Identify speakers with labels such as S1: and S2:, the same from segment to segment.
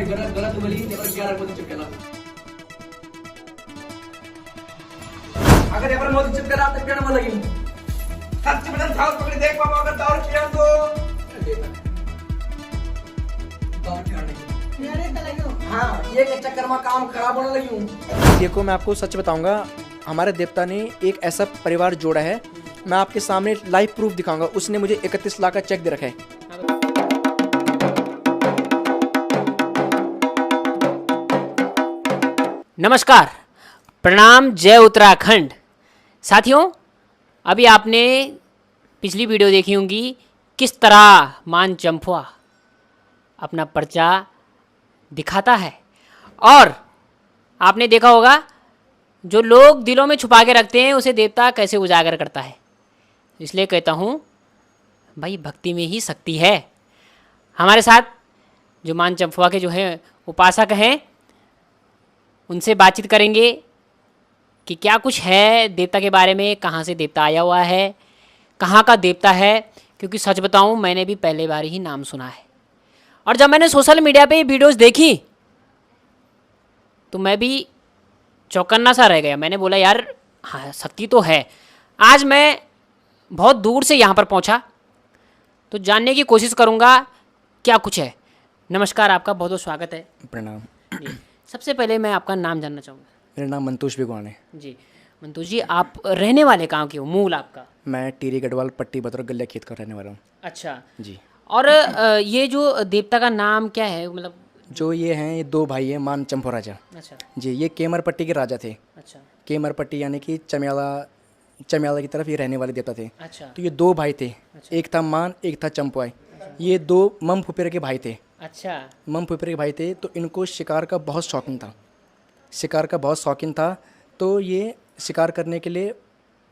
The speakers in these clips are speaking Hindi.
S1: बार गलत गलत बोली तेरे 11 मोती चिपकेला अगर एवर मोती चिपकेला तो पेड़ में लगी सच बटन थाल पकड़ देख बाबा अगर दौड़ किया तो दौड़ किया नहीं यार ये लगी हां ये के चक्कर में काम खराब होने लगी हूं।
S2: देखो मैं आपको सच बताऊंगा, हमारे देवता ने एक ऐसा परिवार जोड़ा है, मैं आपके सामने लाइव प्रूफ दिखाऊंगा। उसने मुझे 31 लाख का चेक दे रखा है।
S3: नमस्कार, प्रणाम, जय उत्तराखंड। साथियों, अभी आपने पिछली वीडियो देखी होंगी किस तरह मान चंफुआ अपना पर्चा दिखाता है, और आपने देखा होगा जो लोग दिलों में छुपा के रखते हैं उसे देवता कैसे उजागर करता है। इसलिए कहता हूँ भाई, भक्ति में ही शक्ति है। हमारे साथ जो मान चंफुआ के जो हैं उपासक हैं, उनसे बातचीत करेंगे कि क्या कुछ है देवता के बारे में, कहाँ से देवता आया हुआ है, कहाँ का देवता है। क्योंकि सच बताऊँ, मैंने भी पहले बार ही नाम सुना है, और जब मैंने सोशल मीडिया पे ये वीडियोस देखी तो मैं भी चौकन्ना सा रह गया। मैंने बोला यार हाँ, शक्ति तो है। आज मैं बहुत दूर से यहाँ पर पहुँचा तो जानने की कोशिश करूँगा क्या कुछ है। नमस्कार, आपका बहुत बहुत स्वागत है।
S2: प्रणाम।
S3: सबसे पहले मैं आपका नाम जानना चाहूँगा।
S2: मेरा नाम मंतोष बिगवान है
S3: जी मंतोष जी, आप रहने वाले कहाँ के हो, मूल आपका?
S2: मैं टीरी गढ़वाल पट्टी बतौर गल्ला खेत का रहने वाला हूँ।
S3: अच्छा
S2: जी।
S3: और ये जो देवता का नाम क्या है, मतलब?
S2: जो ये हैं, ये दो भाई हैं, मान चंपो राजा।
S3: अच्छा
S2: जी, ये केमर पट्टी के राजा थे।
S3: अच्छा
S2: केमर पट्टी यानी कि चमियाला की तरफ ये रहने वाले देवता थे।
S3: अच्छा
S2: तो ये दो भाई थे।
S3: अच्छा।
S2: एक था मान, एक था चंपुआई। ये दो मम फुपेरे के भाई थे।
S3: अच्छा
S2: मम फुपेरे के भाई थे। तो इनको शिकार का बहुत शौकीन था, शिकार का बहुत शौकीन था। तो ये शिकार करने के लिए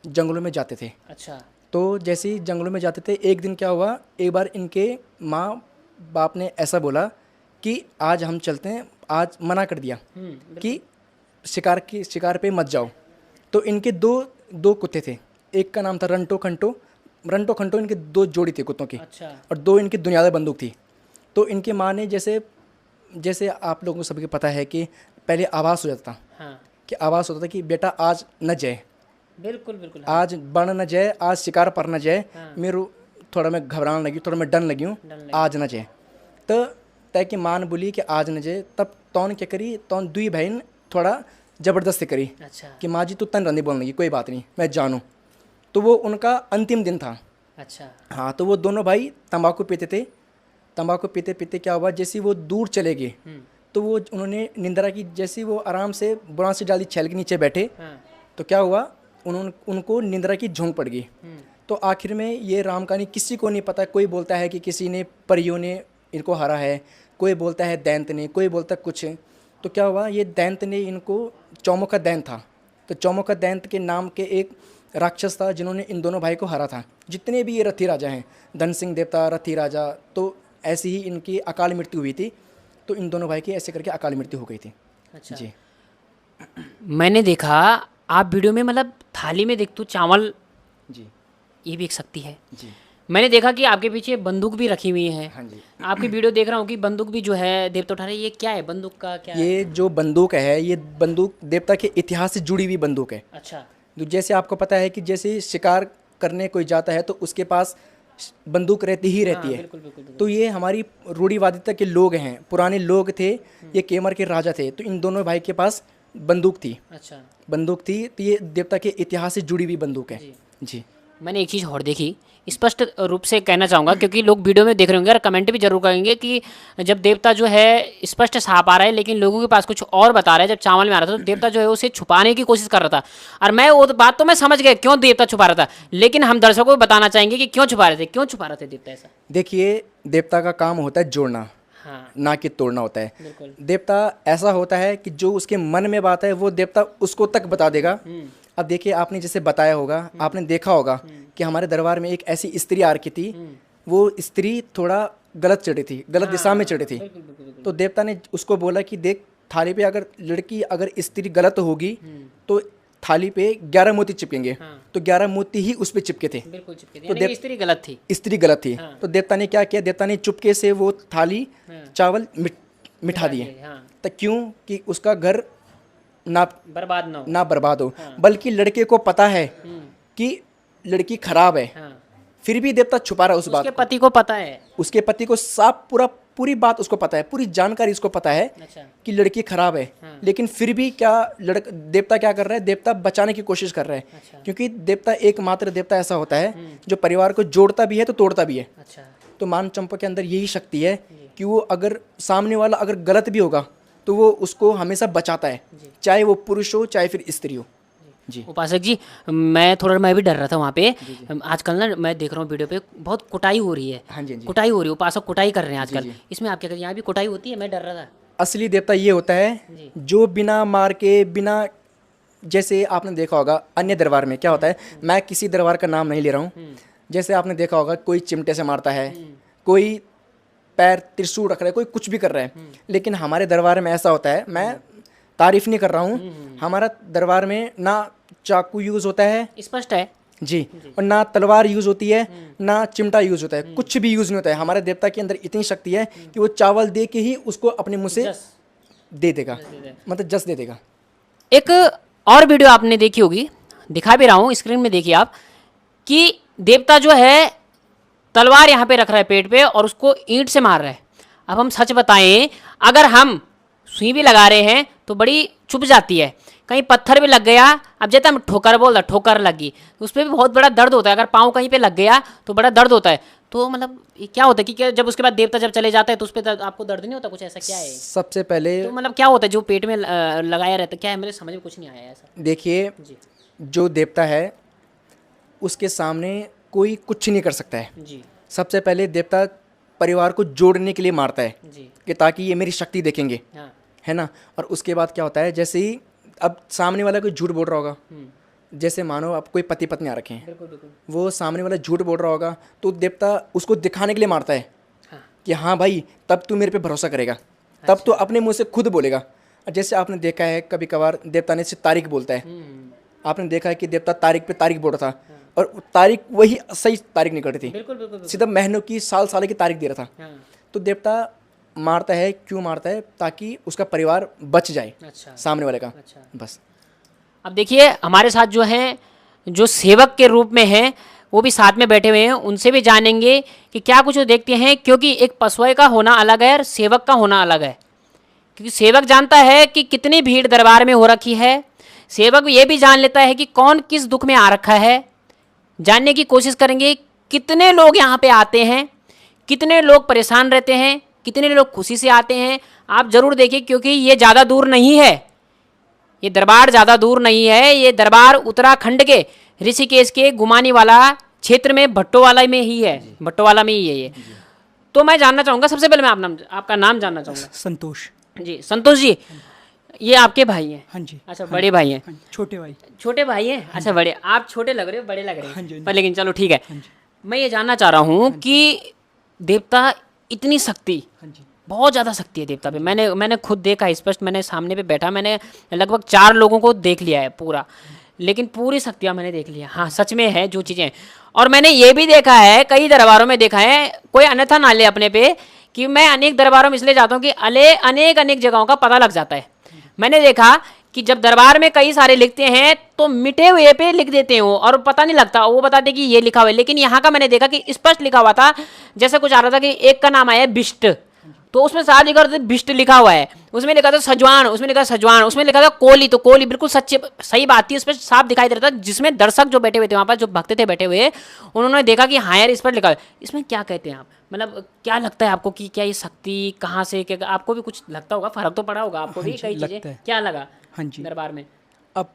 S2: जंगलों में जाते थे।
S3: अच्छा
S2: तो जैसे ही जंगलों में जाते थे, एक दिन क्या हुआ, एक बार इनके माँ बाप ने ऐसा बोला कि आज हम चलते हैं। आज मना कर दिया कि शिकार पे मत जाओ। तो इनके दो कुत्ते थे। एक का नाम था रंटो खंटो इनके दो जोड़ी थे कुत्तों की।
S3: अच्छा।
S2: और दो इनकी दुनियादार बंदूक थी। तो इनके माँ ने जैसे आप लोगों को सबके पता है कि पहले आवाज़ हो जाता था।
S3: हाँ,
S2: कि आवाज़ होता था कि बेटा आज न जाए,
S3: बिल्कुल बिल्कुल।
S2: आज बन न जाए, आज शिकार पर न जाए।
S3: हाँ।
S2: मेरे थोड़ा मैं घबराने लगी, थोड़ा मैं डर लगी हूँ, आज न जाए। तो तय कि मान बोली कि आज न जाए। तब तौन क्या करी, तौन दुई बहन थोड़ा ज़बरदस्ती करी
S3: अच्छा
S2: कि माँ जी तू तन रंदी बोलने लगी, कोई बात नहीं मैं जानूँ। तो वो उनका अंतिम दिन था।
S3: अच्छा
S2: हाँ, तो वो दोनों भाई तंबाकू पीते थे। तंबाकू पीते पीते क्या हुआ, जैसे वो दूर चले गए तो वो उन्होंने निंद्रा की, जैसे वो आराम से बुरां से डाली छेल के नीचे बैठे।
S3: हाँ।
S2: तो क्या हुआ, उनको निंद्रा की झोंक पड़ गई। तो आखिर में ये राम कहानी किसी को नहीं पता। कोई बोलता है कि किसी ने परियों ने इनको हरा है, कोई बोलता है दैंत ने, कोई बोलता कुछ। तो क्या हुआ, ये दैंत ने इनको, चौमुखा दैंत था, तो चौमुखा दैंत के नाम के एक राक्षस था जिन्होंने इन दोनों भाई को हरा था। जितने भी ये रथी राजा हैं, धन सिंह देवता, रथी राजा, तो ऐसी ही इनकी अकाल मृत्यु हुई थी। तो इन दोनों भाई की ऐसे करके अकाल मृत्यु हो गई थी।
S3: अच्छा
S2: जी।
S3: मैंने देखा आप वीडियो में, मतलब थाली में देख तो चावल,
S2: जी
S3: ये भी एक शक्ति है।
S2: जी।
S3: मैंने देखा कि आपके पीछे बंदूक भी रखी हुई है।
S2: हाँ जी।
S3: आपकी वीडियो देख रहा हूँ कि बंदूक भी जो है देवता उठा रहे हैं। ये क्या है, बंदूक का क्या है?
S2: ये जो बंदूक है, ये बंदूक देवता के इतिहास से जुड़ी हुई बंदूक है।
S3: अच्छा।
S2: तो जैसे आपको पता है कि जैसे शिकार करने कोई जाता है तो उसके पास बंदूक रहती ही रहती
S3: हाँ,
S2: है।
S3: बिल्कुल, बिल्कुल, बिल्कुल।
S2: तो ये हमारी रूढ़िवादिता के लोग हैं, पुराने लोग थे, ये केमर के राजा थे। तो इन दोनों भाई के पास बंदूक थी।
S3: अच्छा।
S2: बंदूक थी, तो ये देवता के इतिहास से जुड़ी हुई बंदूक है।
S3: जी।
S2: जी।
S3: मैंने एक चीज़ और देखी, स्पष्ट रूप से कहना चाहूँगा, क्योंकि लोग वीडियो में देख रहे होंगे और कमेंट भी जरूर करेंगे कि जब देवता जो है स्पष्ट साफ आ रहा है लेकिन लोगों के पास कुछ और बता रहा है। जब चावल में आ रहा था तो देवता जो है उसे छुपाने की कोशिश कर रहा था। और मैं वो बात तो मैं समझ गया क्यों देवता छुपा रहा था, लेकिन हम दर्शकों को बताना चाहेंगे कि क्यों छुपा रहे थे देवता ऐसा।
S2: देखिए, देवता का काम होता है जोड़ना,
S3: हाँ,
S2: ना कि तोड़ना होता है।
S3: बिल्कुल।
S2: देवता ऐसा होता है कि जो उसके मन में बात है वो देवता उसको तक बता देगा। अब देखिए, आपने जैसे बताया होगा, आपने देखा होगा कि हमारे दरबार में एक ऐसी स्त्री आ रखी थी। वो स्त्री थोड़ा गलत चढ़ी थी, गलत दिशा में चढ़ी थी। तो देवता ने उसको बोला कि देख, थाली पे अगर लड़की, अगर स्त्री गलत होगी तो थाली पे 11 मोती चिपकेंगे। तो 11 मोती ही उस पे चिपके थे।
S3: बिल्कुल चिपके थे।
S2: तो
S3: यानी कि स्त्री गलत थी।
S2: स्त्री गलत थी। तो देवता ने क्या किया, देवता ने चुपके से वो थाली चावल मिठा दिए।
S3: हाँ,
S2: तो क्यों कि उसका घर ना
S3: बर्बाद ना हो।
S2: ना बर्बाद हो, बल्कि लड़के को पता है कि लड़की खराब है,
S3: हाँ,
S2: फिर भी देवता छुपा रहा है उस बात
S3: उसके
S2: को।
S3: पति को पता है।
S2: उसके पति को साफ पूरी बात उसको पता है, पूरी जानकारी उसको पता है
S3: अच्छा,
S2: कि लड़की खराब है, लेकिन फिर भी क्या देवता क्या कर रहा है, देवता बचाने की कोशिश कर रहा है।
S3: अच्छा,
S2: क्योंकि देवता एकमात्र देवता ऐसा होता है जो परिवार को जोड़ता भी है तो तोड़ता भी है।
S3: अच्छा,
S2: तो मान चंपा के अंदर यही शक्ति है कि वो अगर सामने वाला अगर गलत भी होगा तो वो उसको हमेशा बचाता है, चाहे वो पुरुष हो चाहे फिर स्त्री हो। जी
S3: उपासक जी, मैं भी डर रहा था वहाँ पे। आजकल ना मैं देख रहा हूँ वीडियो पे बहुत कुटाई हो रही है।
S2: हाँ जी, हाँ जी।
S3: कुटाई हो रही है, उपासक कुटाई कर रहे हैं आजकल। इसमें आप क्या कहते हैं, यहाँ भी कुटाई होती है? मैं डर रहा था।
S2: असली देवता ये होता है जो बिना मार के, बिना, जैसे आपने देखा होगा अन्य दरबार में क्या होता है, मैं किसी दरबार का नाम नहीं ले रहा हूँ, जैसे आपने देखा होगा कोई चिमटे से मारता है, कोई पैर त्रिशूल रख रहा है, कोई कुछ भी कर रहा है, लेकिन हमारे दरबार में ऐसा होता है, मैं तारीफ नहीं कर रहा हूँ, हमारा दरबार में ना चाकू यूज़ होता है
S3: स्पष्ट है।
S2: जी, और ना तलवार यूज़ होती है, ना चिमटा यूज़ होता है, कुछ भी यूज़ नहीं होता है। हमारे देवता के अंदर इतनी शक्ति है कि वो चावल दे के ही उसको अपने मुंह से
S3: जस।
S2: दे देगा, मतलब जस दे देगा।
S3: एक और वीडियो आपने देखी होगी, दिखा भी रहा हूँ स्क्रीन में, देखिए आप, कि देवता जो है तलवार यहाँ पे रख रहा है पेट पे और उसको ईंट से मार रहा है। अब हम सच बताएं, अगर हम सुई भी लगा रहे हैं तो बड़ी चुभ जाती है, कहीं पत्थर भी लग गया, अब जैसे हम ठोकर बोल रहा, ठोकर लगी तो उस पर भी बहुत बड़ा दर्द होता है। अगर पाँव कहीं पे लग गया तो बड़ा दर्द होता है। तो मतलब ये क्या होता है कि क्या जब उसके बाद देवता जब चले जाता है तो उस पर आपको दर्द नहीं होता? कुछ ऐसा क्या है?
S2: सबसे पहले
S3: तो मतलब क्या होता है जो पेट में लगाया रहता है, क्या है? मेरे समझ में कुछ नहीं आया ऐसा।
S2: देखिए,
S3: जी
S2: जो देवता है उसके सामने कोई कुछ नहीं कर सकता है।
S3: जी
S2: सबसे पहले देवता परिवार को जोड़ने के लिए मारता है
S3: जी,
S2: कि ताकि ये मेरी शक्ति देखेंगे,
S3: हाँ,
S2: है ना। और उसके बाद क्या होता है, जैसे ही अब सामने वाला कोई झूठ बोल रहा होगा, जैसे मानो आप कोई पति पत्नी आ रखे हैं,
S3: बिल्कुल बिल्कुल,
S2: वो सामने वाला झूठ बोल रहा होगा तो देवता उसको दिखाने के लिए मारता है
S3: हाँ,
S2: कि हाँ भाई तब तू मेरे पे भरोसा करेगा, तब तो अपने मुंह से खुद बोलेगा। और जैसे आपने देखा है कभी कभार देवता ने सिर्फ तारीख बोलता है, आपने देखा है कि देवता तारीख पे तारीख बोल रहा था और तारीख वही सही तारीख निकल रही थी,
S3: बिल्कुल बिल्कुल,
S2: सीधा महीनों की साल की तारीख दे रहा था।
S3: हाँ,
S2: तो देवता मारता है, क्यों मारता है? ताकि उसका परिवार बच जाए
S3: अच्छा
S2: सामने वाले का,
S3: अच्छा।
S2: बस।
S3: अब देखिए हमारे साथ जो हैं, जो सेवक के रूप में हैं, वो भी साथ में बैठे हुए हैं, उनसे भी जानेंगे कि क्या कुछ वो देखते हैं, क्योंकि एक पसवाई का होना अलग है और सेवक का होना अलग है। क्योंकि सेवक जानता है कि कितनी भीड़ दरबार में हो रखी है, सेवक ये भी जान लेता है कि कौन किस दुख में आ रखा है। जानने की कोशिश करेंगे कितने लोग यहाँ पे आते हैं, कितने लोग परेशान रहते हैं, कितने लोग खुशी से आते हैं। आप ज़रूर देखिए, क्योंकि ये ज़्यादा दूर नहीं है, ये दरबार ज़्यादा दूर नहीं है। ये दरबार उत्तराखंड के ऋषिकेश के गुमानी वाला क्षेत्र में भट्टोवाला में ही है, भट्टोवाला में ही है ये। तो मैं जानना चाहूँगा, सबसे पहले मैं आपका नाम जानना चाहूँगा।
S4: संतोष।
S3: जी संतोष जी, ये आपके भाई हैं?
S4: हाँ जी।
S3: अच्छा, बड़े भाई हैं?
S4: हाँ जी, छोटे भाई।
S3: छोटे भाई हैं? अच्छा, बड़े। आप छोटे लग रहे हो, बड़े लग रहे
S4: हाँ जी,
S3: हैं,
S4: हाँ
S3: पर लेकिन चलो ठीक है।
S4: हाँ जी।
S3: मैं ये जानना चाह रहा हूँ कि देवता इतनी शक्ति,
S4: हाँ जी।
S3: बहुत ज़्यादा शक्ति है देवता पे। मैंने खुद देखा स्पष्ट, मैंने सामने पे बैठा, मैंने लगभग 4 लोगों को देख लिया है पूरा, लेकिन पूरी शक्तियाँ मैंने देख लिया। हाँ, सच में है जो चीज़ें। और मैंने ये भी देखा है, कई दरबारों में देखा है, कोई अन्यथा ना ले अपने पे, कि मैं अनेक दरबारों में इसलिए जाता हूँ कि अनेक जगहों का पता लग जाता है। मैंने देखा कि जब दरबार में कई सारे लिखते हैं तो मिटे हुए पे लिख देते हैं वो, और पता नहीं लगता, वो बताते कि ये लिखा हुआ है। लेकिन यहाँ का मैंने देखा कि स्पष्ट लिखा हुआ था। जैसे कुछ आ रहा था कि एक का नाम आया बिष्ट, तो उसमें साफ लिखा था बिष्ट लिखा हुआ है, उसमें लिखा था सजवान, उसमें लिखा सजवान, उसमें लिखा था कोली, तो कोली बिल्कुल सच्ची सही बात थी, इस पर साफ दिखाई दे रहा था। जिसमें दर्शक जो बैठे हुए थे वहाँ पर, जो भक्त थे बैठे हुए, उन्होंने देखा कि हाँ यार इस पर लिखा हुआ है। इसमें क्या कहते हैं आप, मतलब क्या लगता है आपको कि क्या ये शक्ति कहाँ से, क्या आपको भी कुछ लगता होगा, फर्क तो पड़ा होगा आपको भी, कई चीज़ें,
S4: लगता है।
S3: क्या लगा
S4: हाँ जी।
S3: दरबार में?
S4: अब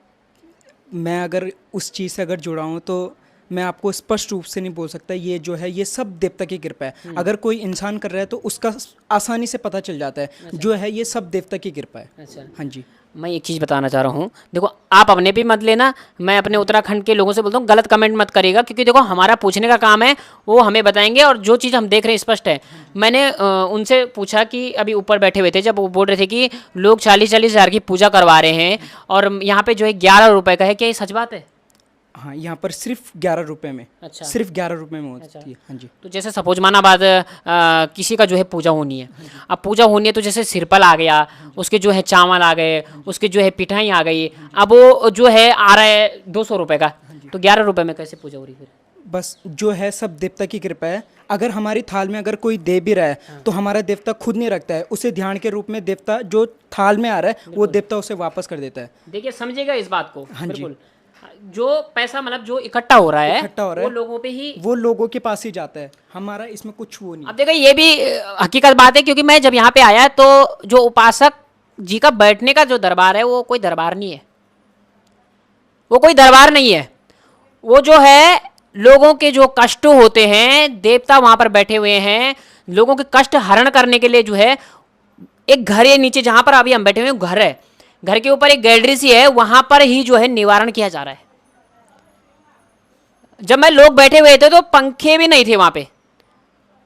S4: मैं अगर उस चीज़ से अगर जुड़ा हूँ तो मैं आपको स्पष्ट रूप से नहीं बोल सकता, ये जो है ये सब देवता की कृपा है। अगर कोई इंसान कर रहा है तो उसका आसानी से पता चल जाता है, जो है ये सब देवता की कृपा है।
S3: अच्छा,
S4: हाँ जी।
S3: मैं एक चीज़ बताना चाह रहा हूँ, देखो आप अपने भी मत लेना, मैं अपने उत्तराखंड के लोगों से बोलता हूँ गलत कमेंट मत करिएगा, क्योंकि देखो हमारा पूछने का काम है, वो हमें बताएंगे, और जो चीज़ हम देख रहे हैं स्पष्ट है। मैंने उनसे पूछा कि अभी ऊपर बैठे हुए थे, जब वो बोल रहे थे कि लोग 40-40 हज़ार की पूजा करवा रहे हैं और यहाँ पे जो है 11 रुपये का है, क्या ये सच बात है?
S4: हाँ, यहाँ पर सिर्फ 11 रुपए में,
S3: अच्छा।
S4: सिर्फ 11 रुपए में
S3: अच्छा।
S4: होती है। हाँ जी।
S3: तो जैसे सपोज माना बात किसी का जो है पूजा होनी है, अब पूजा होनी है तो जैसे सिरपल आ गया, उसके जो है चावल आ गए, उसके जो है पिठाई आ गई, अब वो जो है आ रहा है 200 रुपये का, तो 11 रुपये में कैसे पूजा हो रही फिर?
S4: बस जो है सब देवता की कृपा है। अगर हमारी थाल में अगर कोई दे भी रहा है तो हमारा देवता खुद नहीं रखता है उसे, ध्यान के रूप में देवता जो थाल में आ रहा है वो देवता उसे वापस कर देता है।
S3: देखिए समझिएगा इस बात को।
S4: हाँ जी।
S3: बिल्कुल। जो पैसा मतलब जो इकट्ठा हो रहा है,
S4: इकट्ठा हो रहा
S3: वो
S4: है,
S3: लोगों पे ही,
S4: वो लोगों के पास ही जाता है, हमारा इसमें कुछ वो नहीं।
S3: अब देखो ये भी हकीकत बात है, क्योंकि मैं जब यहाँ पे आया तो जो उपासक जी का बैठने का जो दरबार है वो कोई दरबार नहीं है, वो कोई दरबार नहीं है, वो जो है लोगों के जो कष्ट होते हैं, देवता वहां पर बैठे हुए हैं, लोगों के कष्ट हरण करने के लिए जो है एक घर है नीचे जहां पर अभी हम बैठे हुए हैं, घर है, घर के ऊपर एक गैलरी सी है, वहां पर ही जो है निवारण किया जा रहा है। जब मैं लोग बैठे हुए थे तो पंखे भी नहीं थे वहां पे,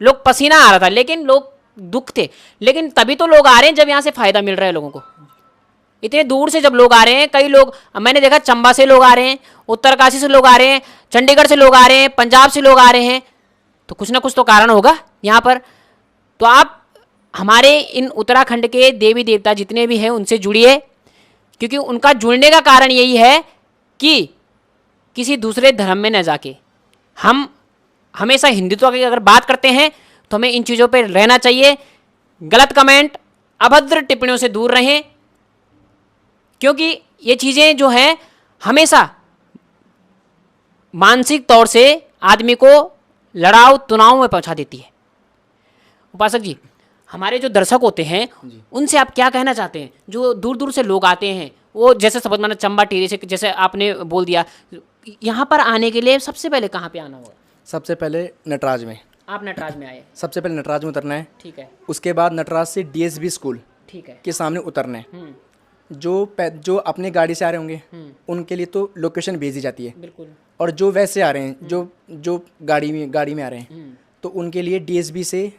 S3: लोग पसीना आ रहा था, लेकिन लोग दुख थे, लेकिन तभी तो लोग आ रहे हैं जब यहां से फायदा मिल रहा है लोगों को। इतने दूर से जब लोग आ रहे हैं, कई लोग मैंने देखा चंबा से लोग आ रहे हैं, उत्तरकाशी से लोग आ रहे हैं, चंडीगढ़ से लोग आ रहे हैं, पंजाब से लोग आ रहे हैं, तो कुछ ना कुछ तो कारण होगा यहाँ पर। तो आप हमारे इन उत्तराखंड के देवी देवता जितने भी हैं उनसे जुड़िए, क्योंकि उनका जुड़ने का कारण यही है कि किसी दूसरे धर्म में न जाके हम हमेशा हिंदुत्व की अगर बात करते हैं तो हमें इन चीज़ों पर रहना चाहिए। गलत कमेंट, अभद्र टिप्पणियों से दूर रहें, क्योंकि ये चीज़ें जो हैं हमेशा मानसिक तौर से आदमी को लड़ाव तनाव में पहुंचा देती है। उपासक जी, हमारे जो दर्शक होते हैं उनसे आप क्या कहना चाहते हैं? जो दूर दूर से लोग आते हैं, वो जैसे समझ माना चंबा टिहरी से, जैसे आपने बोल दिया, यहाँ पर आने के लिए सबसे पहले कहाँ पे आना होगा?
S2: सबसे पहले नटराज में,
S3: आप नटराज में आए,
S2: सबसे पहले नटराज में उतरना है।
S3: ठीक है,
S2: उसके बाद नटराज से डीएसबी स्कूल
S3: ठीक है,
S2: के सामने उतरना है। जो अपने गाड़ी से आ रहे होंगे उनके लिए तो लोकेशन भेजी जाती है,
S3: बिल्कुल,
S2: और जो वैसे आ रहे हैं जो गाड़ी में आ रहे हैं तो उनके लिए डीएसबी से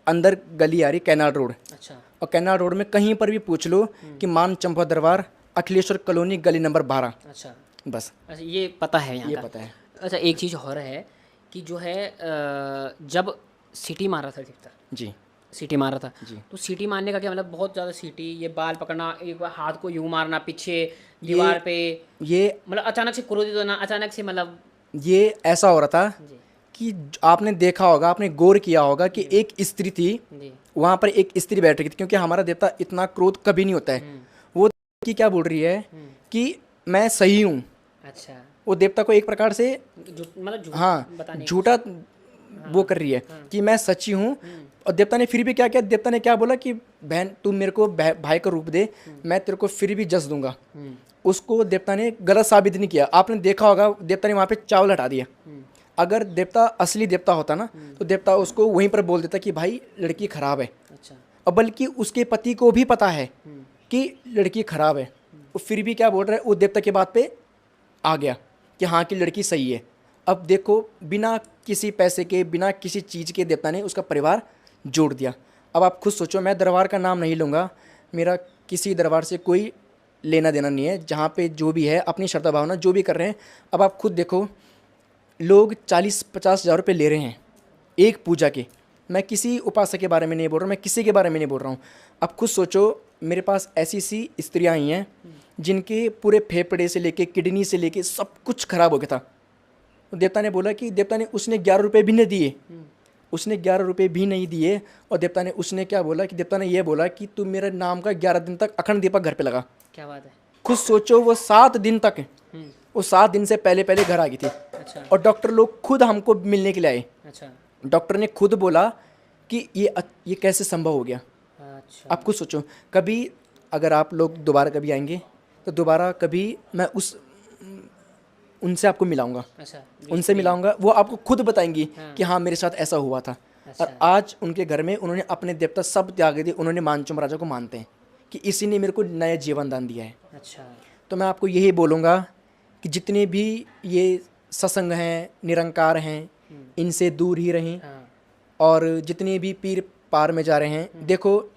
S2: अंदर गली आ रही, कैनाल रोड,
S3: अच्छा,
S2: और कैनाल रोड में कहीं पर भी पूछ लो कि मान चंपा दरबार, अखिलेश्वर कॉलोनी, गली नंबर 12,
S3: अच्छा,
S2: बस
S3: अच्छा, ये पता है यहाँ
S2: ये
S3: का।
S2: पता है।
S3: अच्छा, एक चीज़ और है कि जो है जब सीटी मारा था देवता,
S2: जी
S3: सीटी मारा था,
S2: जी।
S3: तो सीटी मारने का क्या मतलब? बहुत ज़्यादा सीटी, ये बाल पकड़ना, एक बार हाथ को यूं मारना पीछे दीवार पे,
S2: ये
S3: मतलब अचानक से क्रोधित होना, अचानक से मतलब,
S2: ये ऐसा हो रहा था
S3: जी
S2: कि आपने देखा होगा, आपने गौर किया होगा कि एक स्त्री थी,
S3: जी,
S2: वहाँ पर एक स्त्री बैठ रही थी, क्योंकि हमारा देवता इतना क्रोध कभी नहीं होता है। वो कि क्या बोल रही है कि मैं सही हूँ।
S3: अच्छा,
S2: वो देवता को एक प्रकार से
S3: मतलब
S2: हाँ
S3: बताने की
S2: झूठा वो कर रही है कि मैं सच्ची हूँ। और देवता ने फिर भी क्या किया, देवता ने क्या बोला कि बहन तू मेरे को भाई का रूप दे, मैं तेरे को फिर भी जस दूंगा। उसको देवता ने गलत साबित नहीं किया। आपने देखा होगा देवता ने वहाँ पे चावल हटा दिया। अगर देवता असली देवता होता ना तो देवता उसको वहीं पर बोल देता कि भाई लड़की खराब है,
S3: अच्छा,
S2: और बल्कि उसके पति को भी पता है कि लड़की खराब है, वो फिर भी क्या बोल रहा है, वो देवता की बात पे आ गया कि हाँ कि लड़की सही है। अब देखो बिना किसी पैसे के, बिना किसी चीज़ के देवता ने उसका परिवार जोड़ दिया। अब आप खुद सोचो, मैं दरबार का नाम नहीं लूँगा, मेरा किसी दरबार से कोई लेना देना नहीं है, जहाँ पे जो भी है अपनी श्रद्धा भावना जो भी कर रहे हैं। अब आप खुद देखो, लोग 40-50 हज़ार रुपये ले रहे हैं एक पूजा के। मैं किसी उपासक के बारे में नहीं बोल रहा हूँ, मैं किसी के बारे में नहीं बोल रहा हूँ। अब खुद सोचो, मेरे पास ऐसी सी स्त्रियाँ आई हैं जिनके पूरे फेफड़े से लेके, किडनी से लेके सब कुछ खराब हो गया था। तो देवता ने बोला कि देवता ने उसने 11 रुपये भी नहीं दिए, उसने 11 रुपये भी नहीं दिए। और देवता ने उसने क्या बोला कि देवता ने ये बोला कि तू मेरे नाम का 11 दिन तक अखंड दीपक घर पे लगा।
S3: क्या बात है।
S2: खुद सोचो, वो 7 दिन तक, वो 7 दिन से पहले पहले घर आ गई थी।
S3: अच्छा,
S2: और डॉक्टर लोग खुद हमको मिलने के लिए आए।
S3: अच्छा,
S2: डॉक्टर ने खुद बोला कि ये कैसे संभव हो गया।
S3: अच्छा,
S2: आप खुद सोचो, कभी अगर आप लोग दोबारा कभी आएंगे तो दोबारा कभी मैं उनसे आपको मिलाऊंगा,
S3: अच्छा,
S2: उनसे मिलाऊंगा, वो आपको खुद बताएंगी कि हाँ मेरे साथ ऐसा हुआ था।
S3: अच्छा।
S2: और आज उनके घर में उन्होंने अपने देवता सब त्याग दिए। उन्होंने मानचुम राजा को मानते हैं कि इसी ने मेरे को नया जीवन दान दिया है।
S3: अच्छा,
S2: तो मैं आपको यही बोलूँगा कि जितने भी ये सत्संग हैं, निरंकार हैं, इनसे दूर ही रहें।
S3: हाँ,
S2: और जितने भी पीर पार में जा रहे हैं, देखो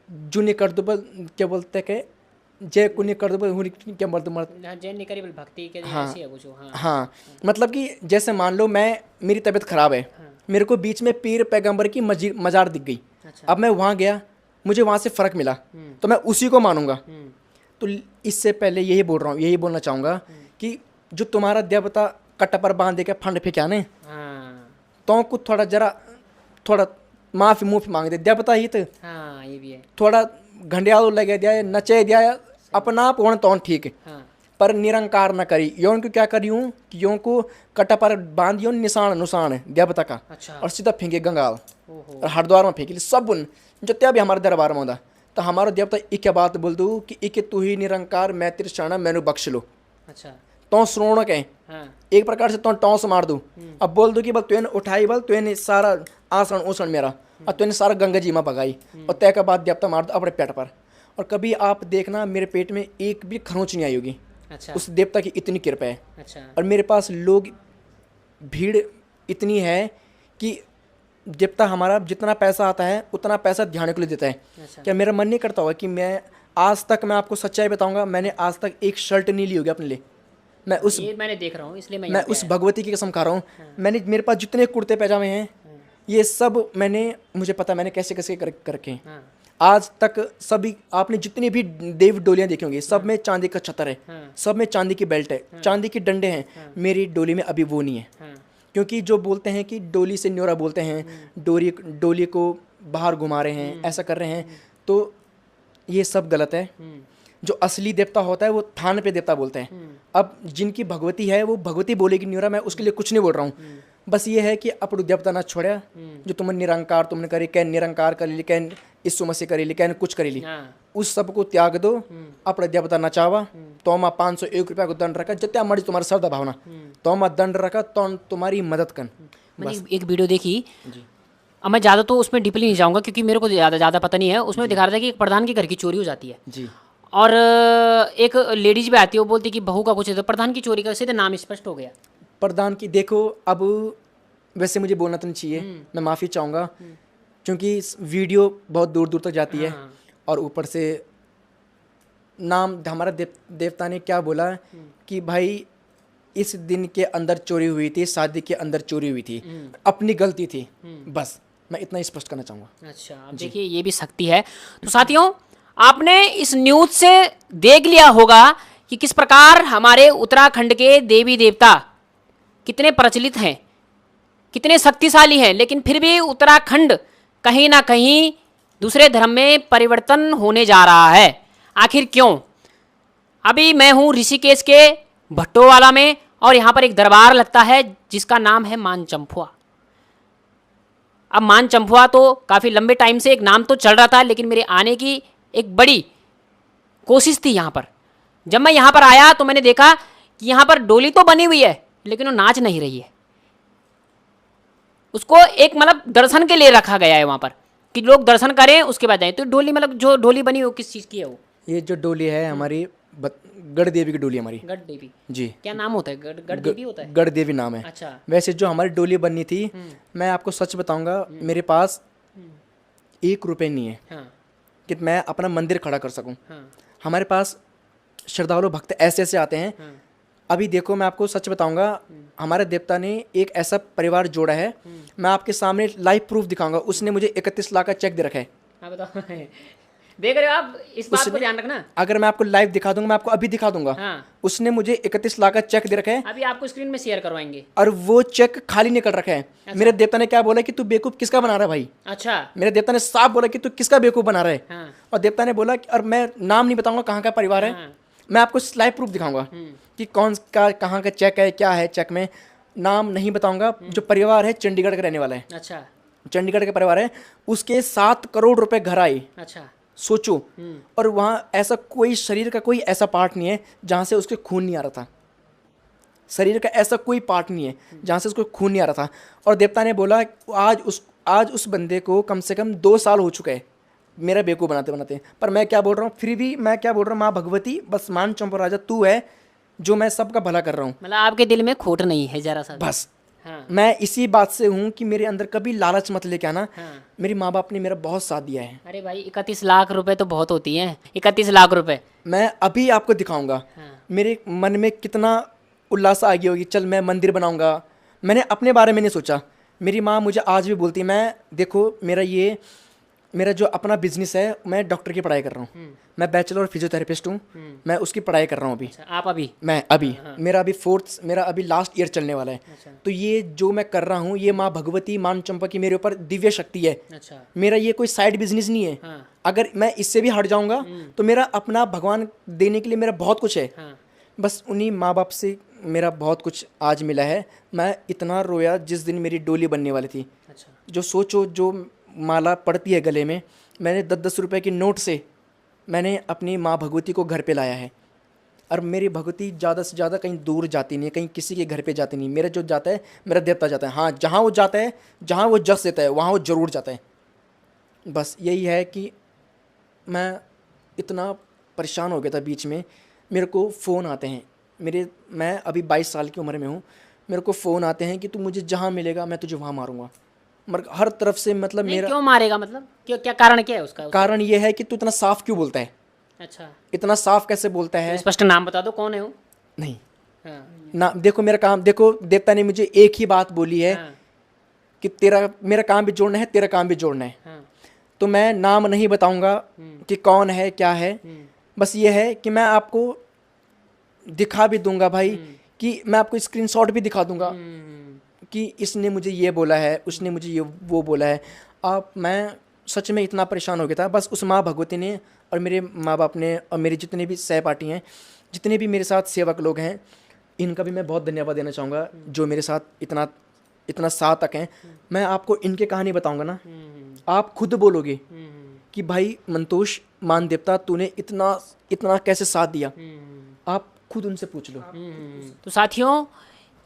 S2: जूने कर दो क्या बोलते हैं कि जय कुन्नी कर दो हुनी क्या मर्द मर्द।
S3: हाँ, जैन निकरी भक्ति के
S2: हाँ।
S3: ऐसी है कुछ। हाँ
S2: हाँ, मतलब कि जैसे मान लो मेरी तबीयत खराब है, मेरे को बीच में पीर पैगंबर की मजार दिख गई,
S3: अच्छा।
S2: अब मैं वहाँ गया, मुझे वहाँ से फ़र्क मिला तो मैं उसी को मानूंगा। तो इससे पहले यही बोल रहा हूँ, यही बोलना चाहूँगा कि जो तुम्हारा देवता कट्टा पर बांध के फंड फेंका ने,
S3: हाँ
S2: तो कुछ थोड़ा माफ़ी मुँह मांग दे देवता ही तो
S3: हाँ, ये भी है।
S2: थोड़ा घंडियाल लगे दिया नचे दिया अपना आप होना तो ठीक है,
S3: हाँ
S2: पर निरंकार न करी यों को क्या करी हूँ कि यों को कट्टा पर बांध यो निशान देवता का,
S3: अच्छा।
S2: और सीधा फेंके गंगाल
S3: ओहो।
S2: और हरिद्वार में फेंकी सब उन जितना भी हमारे दरबार में होता, तो हमारा देवता एक बात बोल दूँ कि एक तू ही निरंकार मैं तेरे शरण मैंने बख्श लो,
S3: अच्छा।
S2: तो श्रोण के
S3: हाँ
S2: एक प्रकार से तो टॉस मार दूँ। अब बोल दूँ कि बल तुने उठाई बल तुने सारा आसन उसन मेरा और तुने सारा गंगा जी में भगाई, और तय का बाद देवता मार दो अपने पेट पर, और कभी आप देखना मेरे पेट में एक भी खरोंच नहीं आई होगी।
S3: अच्छा।
S2: उस देवता की इतनी कृपा है।
S3: अच्छा।
S2: और मेरे पास लोग भीड़ इतनी है कि देवता हमारा जितना पैसा आता है उतना पैसा ध्यान के लिए देता है।
S3: अच्छा।
S2: क्या मेरा मन नहीं करता होगा कि मैं आज तक, मैं आपको सच्चाई बताऊंगा, मैंने आज तक एक शर्ट नहीं ली होगी अपने लिए। मैं उस
S3: ये मैंने देख रहा हूँ, इसलिए मैं
S2: मैं
S3: यहाँ पे
S2: उस
S3: आया।
S2: भगवती की कसम खा रहा हूँ, मैंने मेरे पास जितने कुर्ते पैजामे हैं ये सब मैंने, मुझे पता है मैंने कैसे कैसे करके हैं।
S3: हाँ
S2: आज तक सभी आपने जितनी भी देव डोलियां देखी होंगी सब में चांदी का छतर है,
S3: हाँ।
S2: सब में चांदी की बेल्ट है, चांदी की डंडे हैं, मेरी डोली में अभी वो नहीं है।
S3: हाँ
S2: क्योंकि जो बोलते हैं कि डोली से न्योरा बोलते हैं, डोली को बाहर घुमा रहे हैं, ऐसा कर रहे हैं, तो ये सब गलत है। जो असली देवता होता है वो थान पे देवता बोलते हैं। अब जिनकी भगवती है वो भगवती बोलेगी न्योरा, मैं उसके लिए कुछ नहीं बोल रहा हूँ, बस ये है कि अपने देवता ना छोड़ा, जो तुमने निरंकार तुमने करी, कैन निरंकार कर ली, कैन यीशु मसीह करी ली, कैन कुछ करी ली,
S3: हाँ।
S2: उस सब को त्याग दो, अपने देवता नचावा, तो मैं 501 रुपया को दंड रखा, जितना मर्जी तुम्हारा श्रद्धा भावना, तो मैं दंड रखा तो तुम्हारी मदद कर।
S3: मैंने एक वीडियो देखी, अब मैं ज़्यादा तो उसमें डीपली नहीं जाऊँगा क्योंकि मेरे को ज़्यादा पता नहीं है। उसमें दिखा रहा था कि एक प्रधान के घर की चोरी हो जाती है
S2: जी।
S3: और एक लेडीज भी आती है, वो बोलती है कि बहू का कुछ है, तो प्रधान की चोरी का सीधे नाम स्पष्ट हो गया।
S2: प्रधान की देखो, अब वैसे मुझे बोलना तो नहीं चाहिए, मैं माफ़ी चाहूँगा क्योंकि इस वीडियो बहुत दूर दूर तक जाती है,
S3: हाँ।
S2: और ऊपर से नाम हमारा देवता ने क्या बोला कि भाई इस दिन के अंदर चोरी हुई थी, शादी के अंदर चोरी हुई थी, अपनी गलती थी, बस मैं इतना ही स्पष्ट करना चाहूँगा।
S3: अच्छा, अब देखिए ये भी शक्ति है। तो साथियों, आपने इस न्यूज़ से देख लिया होगा कि किस प्रकार हमारे उत्तराखंड के देवी देवता कितने प्रचलित हैं, कितने शक्तिशाली हैं, लेकिन फिर भी उत्तराखंड कहीं ना कहीं दूसरे धर्म में परिवर्तन होने जा रहा है। आखिर क्यों? अभी मैं हूँ ऋषिकेश के भट्टोवाला में, और यहाँ पर एक दरबार लगता है जिसका नाम है मानचंपुआ। अब मानचंपुआ तो काफ़ी लंबे टाइम से एक नाम तो चल रहा था, लेकिन मेरे आने की एक बड़ी कोशिश थी यहाँ पर। जब मैं यहाँ पर आया तो मैंने देखा कि यहाँ पर डोली तो बनी हुई है लेकिन वो नाच नहीं रही है। उसको एक मतलब दर्शन के लिए रखा गया है वहाँ पर कि लोग दर्शन करें उसके बाद जाएं। तो डोली मतलब जो डोली बनी वो किस चीज़ की है? वो
S2: ये जो डोली है हमारी गढ़ देवी की डोली हमारी।
S3: गढ़ देवी
S2: जी।
S3: क्या नाम होता है? गढ़ देवी होता है?
S2: गढ़ देवी नाम है।
S3: अच्छा।
S2: वैसे जो हमारी डोली बननी थी, मैं आपको सच बताऊंगा, मेरे पास 1 रुपये नहीं है
S3: हाँ
S2: कि मैं अपना मंदिर खड़ा कर सकूं।
S3: हाँ
S2: हमारे पास श्रद्धालु भक्त ऐसे ऐसे आते हैं।
S3: हाँ।
S2: अभी देखो मैं आपको सच बताऊंगा, हमारे देवता ने एक ऐसा परिवार जोड़ा है, मैं आपके सामने लाइव प्रूफ दिखाऊंगा। उसने मुझे 31 लाख का चेक दे रखा है।
S3: हाँ बताओ। देख रहे हो आप, इस बात को ध्यान रखना।
S2: अगर मैं आपको लाइव दिखा दूंगा, मैं आपको अभी दिखा दूंगा।
S3: हाँ।
S2: उसने मुझे 31 लाख का चेक दे रखा है,
S3: अभी आपको स्क्रीन में शेयर करवाएंगे।
S2: और वो चेक खाली निकल रखा है। मेरे देवता ने क्या बोला कि तू बेवकूफ किसका बना रहा है भाई।
S3: अच्छा।
S2: मेरे देवता ने साफ बोला कि तू किसका बेवकूफ बना रहा है।
S3: हाँ।
S2: और देवता ने बोला कि, और मैं नाम नहीं बताऊंगा कहाँ का परिवार है,
S3: हाँ।
S2: मैं आपको लाइव प्रूफ दिखाऊंगा कि कौन का कहाँ का चेक है, क्या है चेक में, नाम नहीं बताऊंगा। जो परिवार है चंडीगढ़ का रहने वाला है,
S3: अच्छा।
S2: चंडीगढ़ का परिवार है। उसके 7 करोड़ रुपए घर आए,
S3: अच्छा।
S2: सोचो। और वहाँ ऐसा कोई शरीर का कोई ऐसा पार्ट नहीं है जहाँ से उसके खून नहीं आ रहा था। शरीर का ऐसा कोई पार्ट नहीं है जहाँ से उसको खून नहीं आ रहा था। और देवता ने बोला आज उस बंदे को कम से कम 2 साल हो चुके हैं मेरा बेवकूफ़ बनाते बनाते। पर मैं क्या बोल रहा हूँ, फिर भी मैं क्या बोल रहा हूँ, माँ भगवती बस मानचंपा राजा तू है जो मैं सबका भला कर रहा हूँ,
S3: मतलब आपके दिल में खोट नहीं है जरा सा भी।
S2: बस
S3: हाँ।
S2: मैं इसी बात से हूँ कि मेरे अंदर कभी लालच मत लेके आना।
S3: हाँ।
S2: मेरे माँ बाप ने मेरा बहुत साथ दिया है।
S3: अरे भाई 31 लाख रुपए तो बहुत होती हैं, 31 लाख रुपए।
S2: मैं अभी आपको दिखाऊंगा
S3: हाँ।
S2: मेरे मन में कितना उल्लास आ गई होगी। चल मैं मंदिर बनाऊंगा। मैंने अपने बारे में नहीं सोचा। मेरी माँ मुझे आज भी बोलती है, मैं देखो मेरा जो अपना बिजनेस है, मैं डॉक्टर की पढ़ाई कर रहा हूँ। मैं बैचलर फिजियोथेरेपिस्ट हूँ। मैं उसकी पढ़ाई कर रहा हूँ अभी।
S3: अच्छा, आप अभी?
S2: मैं अभी मेरा अभी लास्ट ईयर चलने वाला है। तो ये जो मैं कर रहा हूँ, ये माँ भगवती मान चंपा की मेरे ऊपर दिव्य शक्ति है।
S3: अच्छा।
S2: मेरा ये कोई साइड बिजनेस नहीं है।
S3: हाँ।
S2: अगर मैं इससे भी हट जाऊंगा तो मेरा अपना भगवान देने के लिए मेरा बहुत कुछ है।
S3: हाँ।
S2: बस उन्हीं माँ बाप से मेरा बहुत कुछ आज मिला है। मैं इतना रोया जिस दिन मेरी डोली बनने वाली थी।
S3: अच्छा।
S2: जो सोचो, जो माला पड़ती है गले में, मैंने 10-10 रुपए के नोट से मैंने अपनी माँ भगवती को घर पे लाया है। और मेरी भगवती ज़्यादा से ज़्यादा कहीं दूर जाती नहीं है, कहीं किसी के घर पे जाती नहीं। मेरा जो जाता है, मेरा देवता जाता है। हाँ, जहाँ वो जाता है, जहाँ वो जस देता है, वहाँ वो ज़रूर जाता है। बस यही है कि मैं इतना परेशान हो गया था बीच में। मेरे को फ़ोन आते हैं मैं अभी 22 साल की उम्र में हूँ। मेरे को फ़ोन आते हैं कि तू मुझे जहाँ मिलेगा मैं तुझे वहाँ मारूंगा। मगर हर तरफ से मतलब
S3: नहीं,
S2: मेरा
S3: क्यों मारेगा? मतलब क्यों, क्या कारण क्या है उसका?
S2: कारण ये है कि तू इतना साफ क्यों बोलता है।
S3: अच्छा,
S2: इतना साफ कैसे बोलता है?
S3: स्पष्ट नाम बता दो, कौन है वो?
S2: नहीं
S3: हाँ।
S2: ना, देखो मेरा काम देखो, देवता ने मुझे एक ही बात बोली है
S3: हाँ।
S2: कि मेरा काम भी जोड़ना है, तेरा काम भी जोड़ना है।
S3: हाँ।
S2: तो मैं नाम नहीं बताऊंगा कि कौन है क्या है। बस ये है कि मैं आपको दिखा भी दूंगा भाई, कि मैं आपको स्क्रीनशॉट भी दिखा दूंगा कि इसने मुझे ये बोला है, उसने मुझे ये वो बोला है। मैं सच में इतना परेशान हो गया था। बस उस माँ भगवती ने और मेरे माँ बाप ने और मेरे जितने भी सहपाठी हैं, जितने भी मेरे साथ सेवक लोग हैं, इनका भी मैं बहुत धन्यवाद देना चाहूँगा, जो मेरे साथ इतना साथ तक हैं। मैं आपको इनके कहानी बताऊँगा ना, आप खुद बोलोगे कि भाई मंतोष, मान देवता तूने इतना कैसे साथ दिया। आप खुद उनसे पूछ लो।
S3: तो साथियों,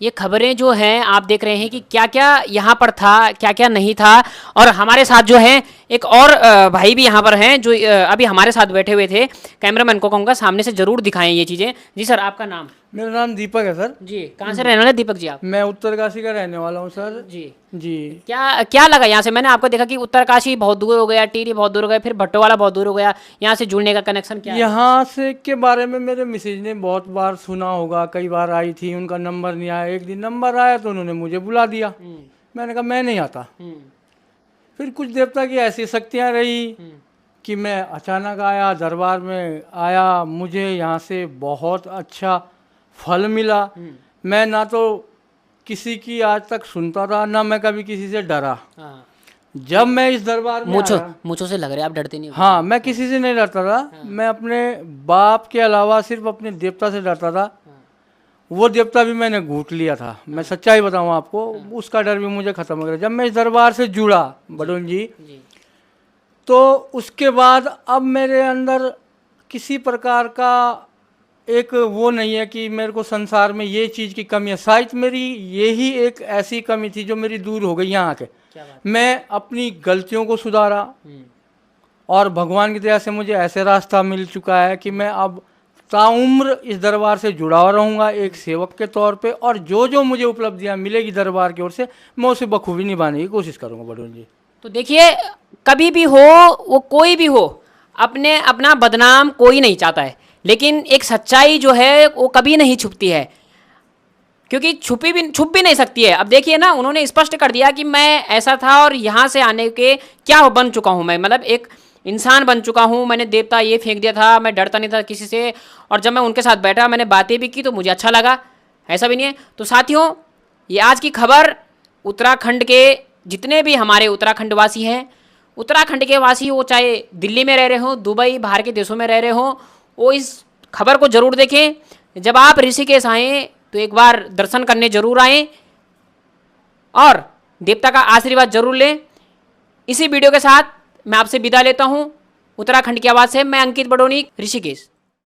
S3: ये खबरें जो हैं आप देख रहे हैं कि क्या क्या यहाँ पर था, क्या क्या नहीं था। और हमारे साथ जो है एक और भाई भी यहाँ पर हैं जो अभी हमारे साथ बैठे हुए थे। कैमरामैन को कहूँगा सामने से ज़रूर दिखाएं ये चीज़ें। जी सर, आपका नाम?
S5: मेरा नाम दीपक है सर।
S3: जी, कहाँ से रहने वाले दीपक जी आप?
S5: मैं उत्तरकाशी का रहने वाला हूँ सर।
S3: जी
S5: जी।
S3: क्या क्या लगा यहाँ से? मैंने आपको देखा कि उत्तरकाशी बहुत दूर हो गया, टिहरी बहुत दूर हो गया, फिर भट्टोवाला बहुत दूर हो गया। यहाँ से जुड़ने का कनेक्शन क्या है?
S5: यहाँ से के बारे में मेरे मिसेज ने बहुत बार सुना होगा, कई बार आई थी, उनका नंबर नहीं आया। एक दिन नंबर आया तो उन्होंने मुझे बुला दिया। मैंने कहा मैं नहीं आता। फिर कुछ देवता की ऐसी शक्तियाँ रही कि मैं अचानक आया, दरबार में आया। मुझे यहाँ से बहुत अच्छा फल मिला। मैं ना तो किसी की आज तक सुनता था, ना मैं कभी किसी से डरा।
S3: हाँ।
S5: जब मैं इस दरबार में आया,
S3: मूंछों से लग रहे आप डरते नहीं हो?
S5: हाँ, मैं किसी से नहीं डरता था। मैं अपने बाप के अलावा सिर्फ अपने देवता से डरता था। वो देवता भी मैंने घूट लिया था। मैं सच्चाई बताऊँ आपको, उसका डर भी मुझे खत्म हो गया जब मैं इस दरबार से जुड़ा बडोन जी। तो उसके बाद अब मेरे अंदर किसी प्रकार का एक वो नहीं है कि मेरे को संसार में ये चीज़ की कमी है। शायद मेरी यही एक ऐसी कमी थी जो मेरी दूर हो गई यहाँ आके। मैं अपनी गलतियों को सुधारा और भगवान की दया से मुझे ऐसे रास्ता मिल चुका है कि मैं अब ताउम्र इस दरबार से जुड़ा हुआ रहूँगा एक सेवक के तौर पे। और जो जो मुझे उपलब्धियाँ मिलेगी दरबार की ओर से, मैं उसे बखूबी निभाने की कोशिश करूँगा बडोन जी।
S3: तो देखिए, कभी भी हो, वो कोई भी हो, अपना बदनाम कोई नहीं चाहता है, लेकिन एक सच्चाई जो है वो कभी नहीं छुपती है, क्योंकि छुप भी नहीं सकती है। अब देखिए ना, उन्होंने स्पष्ट कर दिया कि मैं ऐसा था और यहाँ से आने के क्या बन चुका हूँ। मैं मतलब एक इंसान बन चुका हूँ। मैंने देवता ये फेंक दिया था, मैं डरता नहीं था किसी से। और जब मैं उनके साथ बैठा, मैंने बातें भी की तो मुझे अच्छा लगा, ऐसा भी नहीं है। तो साथियों, ये आज की खबर उत्तराखंड के जितने भी हमारे उत्तराखंड वासी हैं, उत्तराखंड के वासी हो, चाहे दिल्ली में रह रहे हो, दुबई, बाहर के देशों में रह रहे हो, वो इस खबर को ज़रूर देखें। जब आप ऋषिकेश आएँ तो एक बार दर्शन करने जरूर आएँ और देवता का आशीर्वाद जरूर लें। इसी वीडियो के साथ मैं आपसे विदा लेता हूँ। उत्तराखंड की आवाज़ से मैं अंकित बडोनी, ऋषिकेश।